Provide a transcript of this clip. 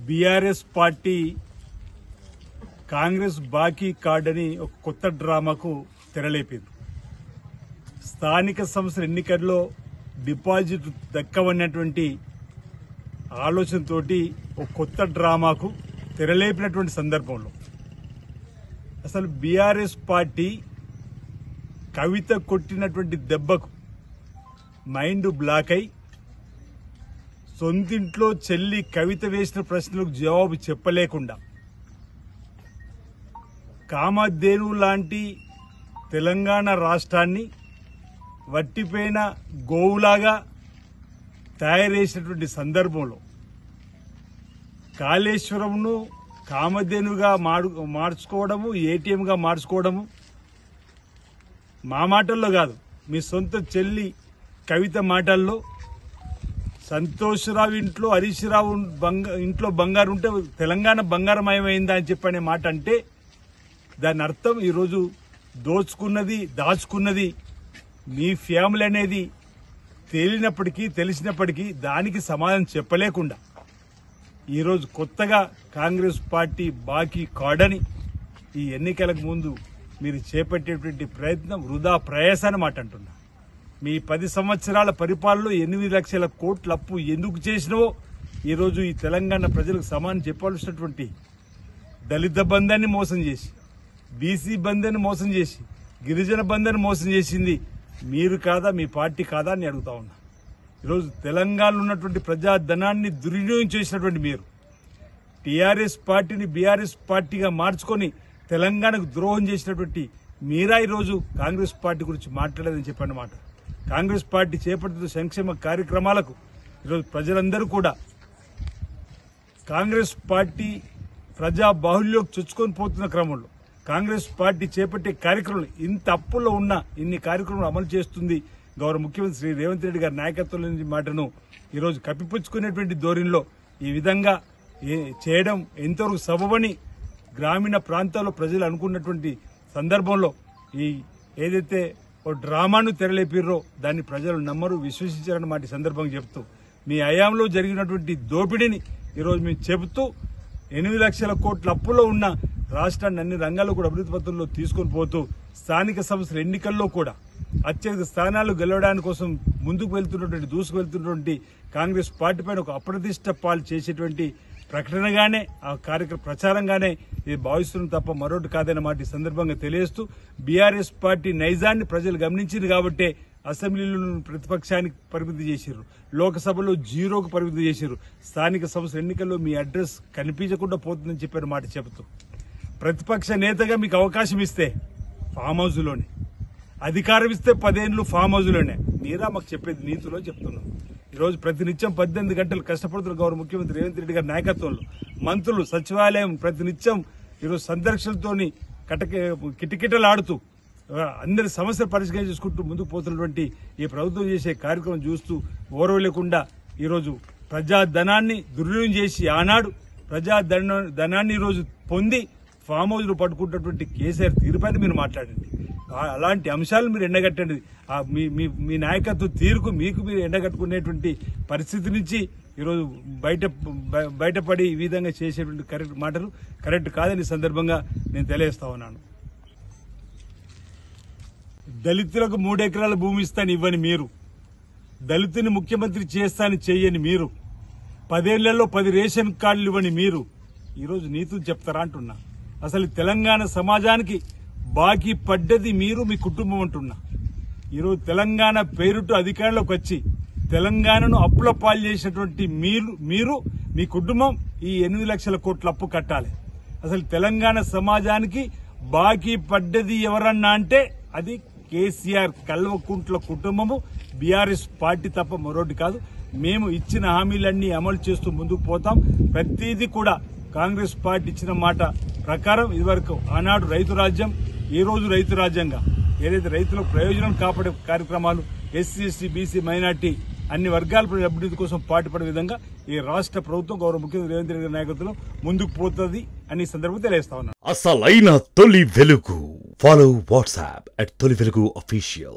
BRS party Congress బాకీ card అని ఒక కొత్త డ్రామాకు తెరలేపింది. స్థానిక సంస్థల ఎన్నికల్లో డిపాజిట్ దక్కవన్నటువంటి ఆలోచనతోటి ఒక కొత్త డ్రామాకు తెరలేపినటువంటి సందర్భంలో అసలు బీఆర్ఎస్ పార్టీ కవిత కొట్టినటువంటి దెబ్బకు మైండ్ బ్లాక్ అయి సొంతింట్లో చెల్లి కవిత వేసిన ప్రశ్నలకు జవాబు చెప్పలేకుండా కామధేను లాంటి తెలంగాణ రాష్ట్రాన్ని వట్టిపోయిన గోవులాగా తయారేసినటువంటి సందర్భంలో కాళేశ్వరంను కామధేనుగా మార్చుకోవడము, ఏటీఎంగా మార్చుకోవడము మా మాటల్లో కాదు, మీ సొంత చెల్లి కవిత మాటల్లో సంతోష్రావు ఇంట్లో హరీష్ రావు ఇంట్లో బంగారు ఉంటే తెలంగాణ బంగారమయమైందా అని చెప్పనే మాట అంటే దాని అర్థం ఈరోజు దోచుకున్నది దాచుకున్నది మీ ఫ్యామిలీ అనేది తెలిసినప్పటికీ దానికి సమాధానం చెప్పలేకుండా ఈరోజు కొత్తగా కాంగ్రెస్ పార్టీ బాకీ కాడని ఈ ఎన్నికలకు ముందు మీరు చేపట్టేటువంటి ప్రయత్నం వృధా ప్రయాసాన్ని మాట అంటున్నా. మీ 10 సంవత్సరాల పరిపాలనలో 8 లక్షల కోట్ల అప్పు ఎందుకు చేసినవో ఈరోజు ఈ తెలంగాణ ప్రజలకు సమానం చెప్పాల్సినటువంటి దళిత బంధాన్ని మోసం చేసి, బీసీ బంధాన్ని మోసం చేసి, గిరిజన బంధాన్ని మోసం చేసింది మీరు కాదా, మీ పార్టీ కాదా అని అడుగుతా ఉన్నా. ఈరోజు తెలంగాణలో ఉన్నటువంటి ప్రజాధనాన్ని దుర్వినియోగం చేసినటువంటి మీరు టీఆర్ఎస్ పార్టీని బీఆర్ఎస్ పార్టీగా మార్చుకొని తెలంగాణకు ద్రోహం చేసినటువంటి మీరా ఈరోజు కాంగ్రెస్ పార్టీ గురించి మాట్లాడేదని చెప్పన్నమాట. కాంగ్రెస్ పార్టీ చేపడుతున్న సంక్షేమ కార్యక్రమాలకు ఈరోజు ప్రజలందరూ కూడా కాంగ్రెస్ పార్టీ ప్రజా బాహుల్యంలోకి చొచ్చుకొని పోతున్న క్రమంలో కాంగ్రెస్ పార్టీ చేపట్టే కార్యక్రమాలు ఇంత అప్పుల్లో ఉన్న ఇన్ని కార్యక్రమాలు అమలు చేస్తుంది గౌరవ ముఖ్యమంత్రి శ్రీ రేవంత్ రెడ్డి గారి నాయకత్వంలోని మాటను ఈరోజు కప్పిపుచ్చుకునేటువంటి ధోరణిలో ఈ విధంగా చేయడం ఎంతవరకు సబబని గ్రామీణ ప్రాంతాల్లో ప్రజలు అనుకున్నటువంటి సందర్భంలో ఈ ఏదైతే ఓ డ్రామాను తెరలేపిర్రో దాన్ని ప్రజలు నమ్మరు, విశ్వసించారన్న మాట సందర్భంగా చెబుతూ మీ హయాంలో జరిగినటువంటి దోపిడీని ఈరోజు మేము చెబుతూ 8 లక్షల కోట్ల అప్పులో ఉన్న రాష్ట్రాన్ని అన్ని రంగాల్లో కూడా అభివృద్ధి పథంలో తీసుకొని పోతూ స్థానిక సంస్థల ఎన్నికల్లో కూడా అత్యధిక స్థానాలు గెలవడానికి కోసం ముందుకు దూసుకువెళ్తున్నటువంటి కాంగ్రెస్ పార్టీ పైన ఒక అప్రతిష్ట పాలు చేసేటువంటి ప్రకటనగానే ఆ కార్యక్రమ ప్రచారంగానే ఇది భావిస్తున్నాం తప్ప మరొకటి కాదన్న మాట ఈ సందర్భంగా తెలియజేస్తూ బీఆర్ఎస్ పార్టీ నైజాన్ని ప్రజలు గమనించింది కాబట్టే అసెంబ్లీలో ప్రతిపక్షానికి పరిమితి చేశారు, లోక్సభలో 0కు పరిమితి చేశారు, స్థానిక సంస్థల ఎన్నికల్లో మీ అడ్రస్ కనిపించకుండా పోతుందని చెప్పిన మాట చెబుతూ ప్రతిపక్ష నేతగా మీకు అవకాశం ఇస్తే ఫామ్ హౌస్లోనే, అధికారం ఇస్తే 10 ఏళ్లు ఫామ్ హౌస్లోనే మీరా మాకు చెప్పేది నీతిలో చెప్తున్నాం. ఈరోజు ప్రతినిత్యం 18 గంటలు కష్టపడుతున్న గౌరవ ముఖ్యమంత్రి రేవంత్ రెడ్డి గారి నాయకత్వంలో మంత్రులు సచివాలయం ప్రతినిత్యం ఈరోజు సందర్శనలతోని కిటకిటలాడుతూ అందరి సమస్యలు పరిష్కారం చేసుకుంటూ ముందుకు పోతున్నటువంటి ఈ ప్రభుత్వం చేసే కార్యక్రమం చూస్తూ ఓర్వలేకుండా ఈరోజు ప్రజాధనాన్ని దుర్వినియోగం చేసి ఆనాడు ప్రజాధనాన్ని ఈరోజు పొంది ఫామ్ హౌస్ లో పట్టుకుంటున్నటువంటి కేసీఆర్ తీరుపైన మీరు మాట్లాడండి. అలాంటి అంశాలు మీరు ఎండగట్టండి. మీ నాయకత్వ తీరుకు మీరు ఎండగట్టుకునేటువంటి పరిస్థితి నుంచి ఈరోజు బయటపడి ఈ విధంగా చేసేటువంటి మాటలు కరెక్ట్ కాదని సందర్భంగా నేను తెలియజేస్తా ఉన్నాను. దళితులకు 3 ఎకరాల భూమి ఇస్తాను ఇవ్వని మీరు, దళితుని ముఖ్యమంత్రి చేస్తాను చెయ్యని మీరు, 10 ఏళ్లలో 10 రేషన్ కార్డులు ఇవ్వని మీరు ఈరోజు నీతులు చెప్తారా అంటున్నా. అసలు తెలంగాణ సమాజానికి బాకీ పడ్డది మీరు, మీ కుటుంబం అంటున్నా. ఈరోజు తెలంగాణ పేరుతో అధికారంలోకి వచ్చి తెలంగాణను అప్పుల పాలు చేసినటువంటి మీరు మీ కుటుంబం ఈ 8 లక్షల కోట్ల అప్పు కట్టాలి. అసలు తెలంగాణ సమాజానికి బాకీ పడ్డది ఎవరన్నా అంటే అది కేసీఆర్ కల్వకుంట్ల కుటుంబము, బీఆర్ఎస్ పార్టీ తప్ప మరొకటి కాదు. మేము ఇచ్చిన హామీలన్నీ అమలు చేస్తూ ముందుకు పోతాం. ప్రతిదీ కూడా కాంగ్రెస్ పార్టీ ఇచ్చిన మాట ప్రకారం ఇదివరకు ఆనాడు రైతు రాజ్యం, ఈ రోజు రైతు రాజ్యంగా ఏదైతే రైతులకు ప్రయోజనం కాపాడే కార్యక్రమాలు ఎస్సీ ఎస్టీ బీసీ మైనార్టీ అన్ని వర్గాల ప్రజల అభివృద్ధి కోసం పాటుపడే విధంగా ఈ రాష్ట్ర ప్రభుత్వం గౌరవ ముఖ్యమంత్రి రేవంత్ రెడ్డి గారి నాయకత్వంలో ముందుకు పోతుంది అని సందర్భంగా తెలియజేస్తా ఉన్నాను. అసలైన తొలి వెలుగు. ఫాలో వాట్సాప్ @తొలి వెలుగు official.